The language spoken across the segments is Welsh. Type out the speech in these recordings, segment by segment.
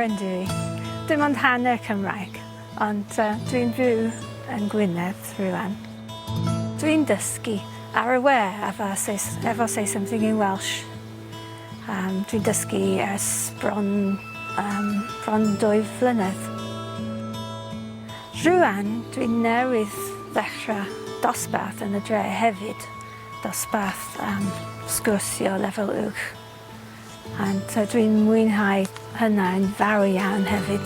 Oren dwi. Dim ond hanner Cymraeg, ond dwi'n byw yn Gwynedd rwan. Dwi'n dysgu ar y we efo say something in Welsh. Dwi'n dysgu ers bron 2 flynedd. Rwan dwi'n newydd ddechrau dosbarth yn y dre hefyd. Dosbarth sgwrsio lefel uwch. And dwi'n mwynhau hynna yn fawr iawn hefyd.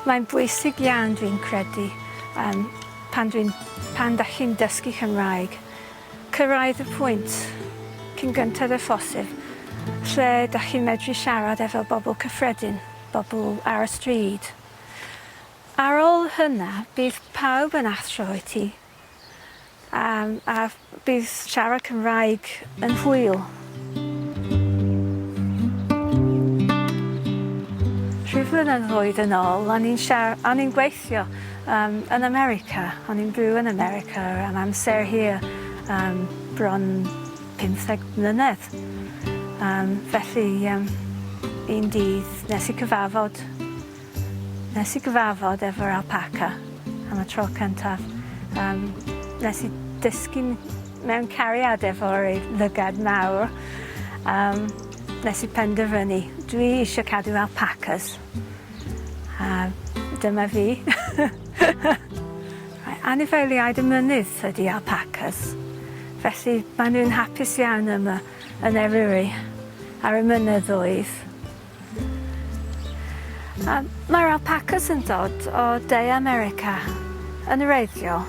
Mae'n bwysig iawn dwi'n credu pan da chi'n dysgu Cymraeg, cyrraedd y pwynt cyn gyntaf y ffosib lle da chi'n medru siarad efo bobl cyffredin, bobl ar y stryd. Ar ôl hynna, bydd pawb yn athro i ti a bydd siarad Cymraeg yn hwyl. Rhyw flynyddoedd yn ôl, o'n i'n gweithio yn America. O'n i'n byw yn America am amser hir bron 15 mlynedd. Felly, un dydd nes i cyfarfod efo'r alpaca am y tro cyntaf. Nes i dysgu mewn cariad efo'r lygad mawr. Nes i penderfynu, dwi eisiau cadw alpacas. Dyma fi. Anifeiliaid y mynydd ydy alpacas. Felly maen nhw'n hapus iawn yma yn Eryri ar y mynyddoedd. Mae'r alpacas yn dod o De America yn wreiddiol.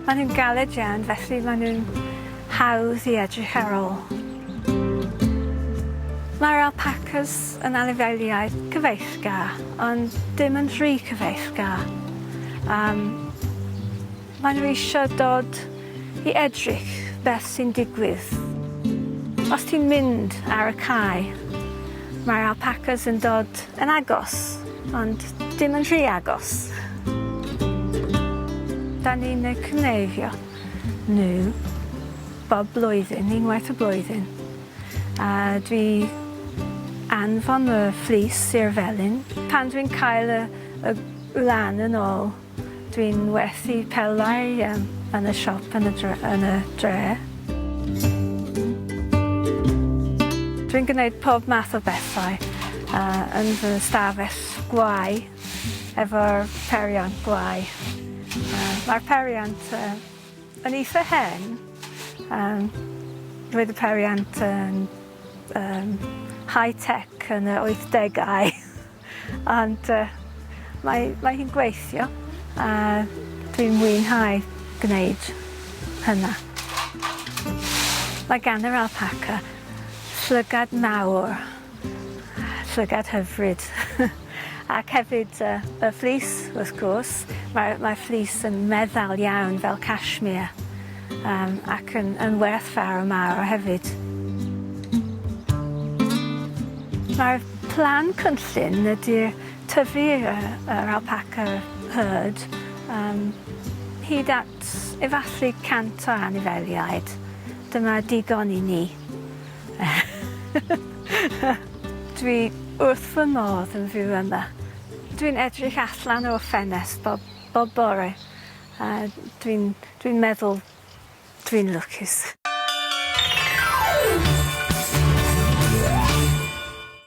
Maen nhw'n galed iawn, felly maen nhw'n hawdd i edrych ar ôl. Mae'r alpacas yn anifeiliaid cyfeillgar, ond dim yn rhy cyfeillgar. Maen nhw eisiau dod i edrych beth sy'n digwydd. Os ti'n mynd ar y cae, mae'r alpacas yn dod yn agos, ond dim yn rhy agos. Da ni'n cynefio nhw bob blwyddyn, unwaith y blwyddyn. Dwi anfon y fleece i'r felyn. Pan dwi'n cael y wlan yn ôl, dwi'n werthu pelau yn y siop yn y dre. Dwi'n gwneud pob math o bethau yn fy stafell gwau efo'r periant gwau. Mae'r periant yn eitha hen. Roedd y periant yn high-tech yn y 80au, ond mae hi'n gweithio a dwi'n mwynhau gwneud hynna. Mae gan yr alpaca llygad mawr, llygad hyfryd, ac hefyd y fleece, wrth gwrs. Mae'r fleece yn meddal iawn fel cashmere ac yn werth fawr mawr hefyd. Mae'r plan cynllun ydy'r tyfu yr alpaca herd hyd at efallu 100 o anifeiliaid. Dyma digon i ni. Dwi wrth fy modd yn fyw yma. Dwi'n edrych allan o'r ffenest bob bore. Dwi'n meddwl dwi'n lwcus.